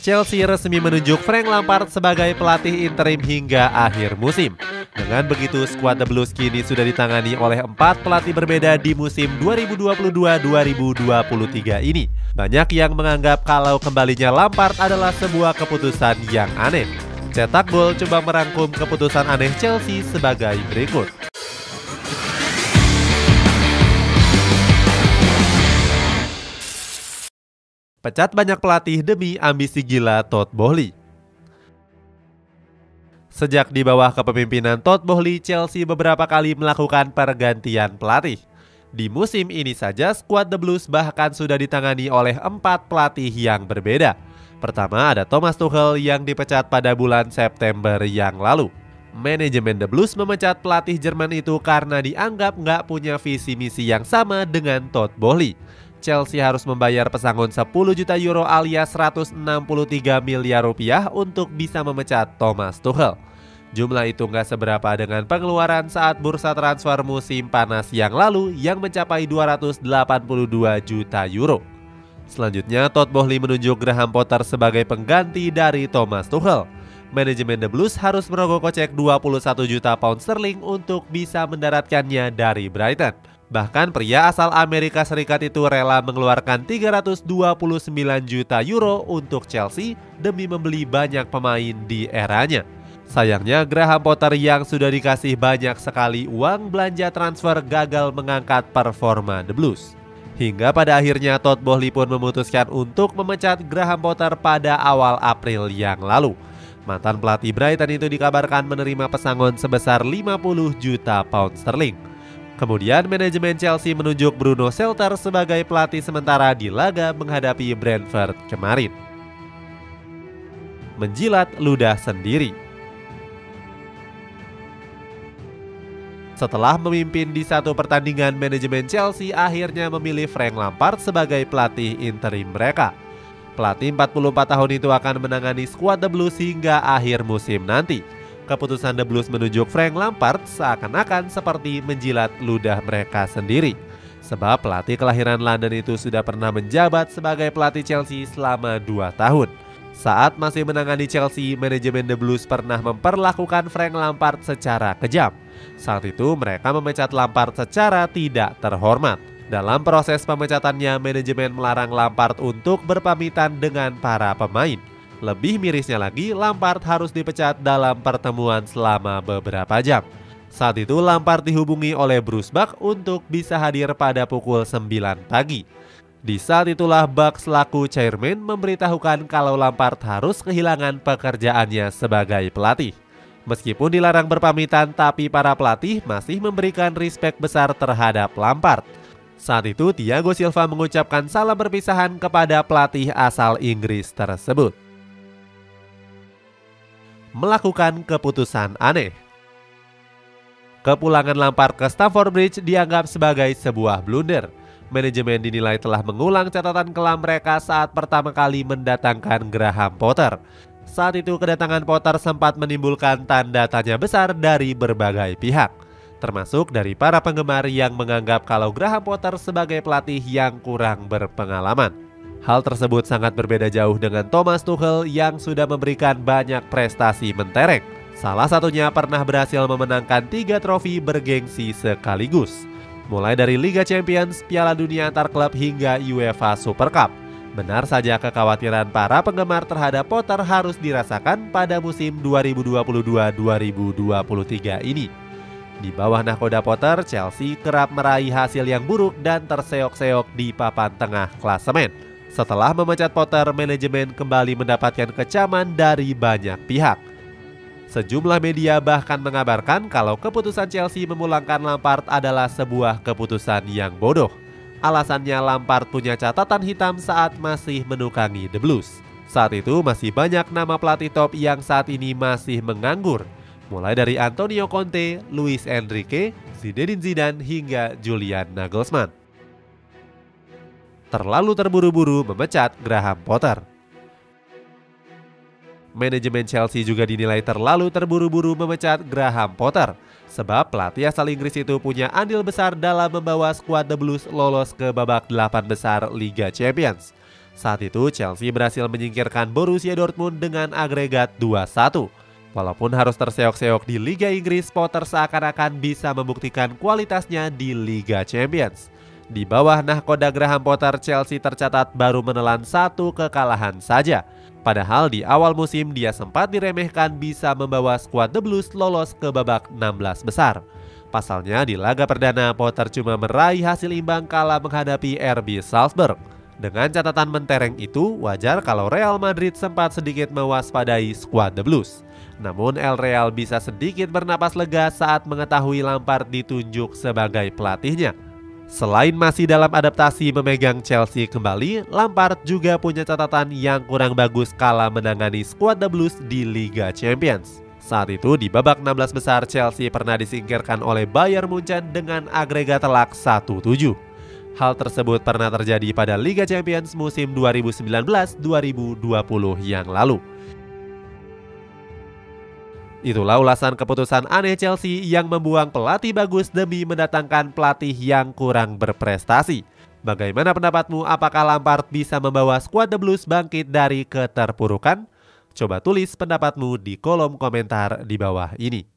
Chelsea resmi menunjuk Frank Lampard sebagai pelatih interim hingga akhir musim. Dengan begitu, skuad The Blues kini sudah ditangani oleh 4 pelatih berbeda di musim 2022-2023 ini. Banyak yang menganggap kalau kembalinya Lampard adalah sebuah keputusan yang aneh. Cetak Gol coba merangkum keputusan aneh Chelsea sebagai berikut. Pecat banyak pelatih demi ambisi gila Todd Boehly. Sejak di bawah kepemimpinan Todd Boehly, Chelsea beberapa kali melakukan pergantian pelatih. Di musim ini saja, skuad The Blues bahkan sudah ditangani oleh 4 pelatih yang berbeda. Pertama ada Thomas Tuchel yang dipecat pada bulan September yang lalu. Manajemen The Blues memecat pelatih Jerman itu karena dianggap nggak punya visi misi yang sama dengan Todd Boehly. Chelsea harus membayar pesangon 10 juta euro alias 163 miliar rupiah untuk bisa memecat Thomas Tuchel. Jumlah itu nggak seberapa dengan pengeluaran saat bursa transfer musim panas yang lalu yang mencapai 282 juta euro. Selanjutnya, Todd Boehly menunjuk Graham Potter sebagai pengganti dari Thomas Tuchel. Manajemen The Blues harus merogoh kocek 21 juta pound sterling untuk bisa mendaratkannya dari Brighton. Bahkan pria asal Amerika Serikat itu rela mengeluarkan 329 juta euro untuk Chelsea demi membeli banyak pemain di eranya. Sayangnya Graham Potter yang sudah dikasih banyak sekali uang belanja transfer gagal mengangkat performa The Blues. Hingga pada akhirnya Todd Boehly pun memutuskan untuk memecat Graham Potter pada awal April yang lalu. Mantan pelatih Brighton itu dikabarkan menerima pesangon sebesar 50 juta pound sterling. Kemudian manajemen Chelsea menunjuk Bruno Selter sebagai pelatih sementara di laga menghadapi Brentford kemarin. Menjilat ludah sendiri. Setelah memimpin di satu pertandingan, manajemen Chelsea akhirnya memilih Frank Lampard sebagai pelatih interim mereka. Pelatih 44 tahun itu akan menangani skuad The Blues hingga akhir musim nanti. Keputusan The Blues menunjuk Frank Lampard seakan-akan seperti menjilat ludah mereka sendiri. Sebab pelatih kelahiran London itu sudah pernah menjabat sebagai pelatih Chelsea selama 2 tahun. Saat masih menangani Chelsea, manajemen The Blues pernah memperlakukan Frank Lampard secara kejam. Saat itu mereka memecat Lampard secara tidak terhormat. Dalam proses pemecatannya, manajemen melarang Lampard untuk berpamitan dengan para pemain. Lebih mirisnya lagi, Lampard harus dipecat dalam pertemuan selama beberapa jam. Saat itu Lampard dihubungi oleh Bruce Buck untuk bisa hadir pada pukul 9 pagi. Di saat itulah Buck selaku chairman memberitahukan kalau Lampard harus kehilangan pekerjaannya sebagai pelatih. Meskipun dilarang berpamitan, tapi para pelatih masih memberikan respek besar terhadap Lampard. Saat itu Thiago Silva mengucapkan salam perpisahan kepada pelatih asal Inggris tersebut. Melakukan keputusan aneh. Kepulangan Lampard ke Stamford Bridge dianggap sebagai sebuah blunder. Manajemen dinilai telah mengulang catatan kelam mereka saat pertama kali mendatangkan Graham Potter. Saat itu kedatangan Potter sempat menimbulkan tanda tanya besar dari berbagai pihak, termasuk dari para penggemar yang menganggap kalau Graham Potter sebagai pelatih yang kurang berpengalaman. Hal tersebut sangat berbeda jauh dengan Thomas Tuchel yang sudah memberikan banyak prestasi mentereng. Salah satunya pernah berhasil memenangkan 3 trofi bergengsi sekaligus, mulai dari Liga Champions, Piala Dunia antar klub hingga UEFA Super Cup. Benar saja kekhawatiran para penggemar terhadap Potter harus dirasakan pada musim 2022-2023 ini. Di bawah nahkoda Potter, Chelsea kerap meraih hasil yang buruk dan terseok-seok di papan tengah klasemen. Setelah memecat Potter, manajemen kembali mendapatkan kecaman dari banyak pihak. Sejumlah media bahkan mengabarkan kalau keputusan Chelsea memulangkan Lampard adalah sebuah keputusan yang bodoh. Alasannya Lampard punya catatan hitam saat masih menukangi The Blues. Saat itu masih banyak nama pelatih top yang saat ini masih menganggur. Mulai dari Antonio Conte, Luis Enrique, Zinedine Zidane hingga Julian Nagelsmann. Terlalu terburu-buru memecat Graham Potter. Manajemen Chelsea juga dinilai terlalu terburu-buru memecat Graham Potter, sebab pelatih asal Inggris itu punya andil besar dalam membawa skuad The Blues lolos ke babak 8 besar Liga Champions. Saat itu Chelsea berhasil menyingkirkan Borussia Dortmund dengan agregat 2-1. Walaupun harus terseok-seok di Liga Inggris, Potter seakan-akan bisa membuktikan kualitasnya di Liga Champions. Di bawah nahkoda Graham Potter, Chelsea tercatat baru menelan 1 kekalahan saja. Padahal di awal musim dia sempat diremehkan bisa membawa skuad The Blues lolos ke babak 16 besar. Pasalnya di laga perdana Potter cuma meraih hasil imbang kala menghadapi RB Salzburg. Dengan catatan mentereng itu, wajar kalau Real Madrid sempat sedikit mewaspadai skuad The Blues. Namun El Real bisa sedikit bernapas lega saat mengetahui Lampard ditunjuk sebagai pelatihnya. Selain masih dalam adaptasi memegang Chelsea kembali, Lampard juga punya catatan yang kurang bagus kala menangani skuad The Blues di Liga Champions. Saat itu di babak 16 besar Chelsea pernah disingkirkan oleh Bayern Munchen dengan agregat telak 1-7. Hal tersebut pernah terjadi pada Liga Champions musim 2019-2020 yang lalu. Itulah ulasan keputusan aneh Chelsea yang membuang pelatih bagus demi mendatangkan pelatih yang kurang berprestasi. Bagaimana pendapatmu? Apakah Lampard bisa membawa skuad The Blues bangkit dari keterpurukan? Coba tulis pendapatmu di kolom komentar di bawah ini.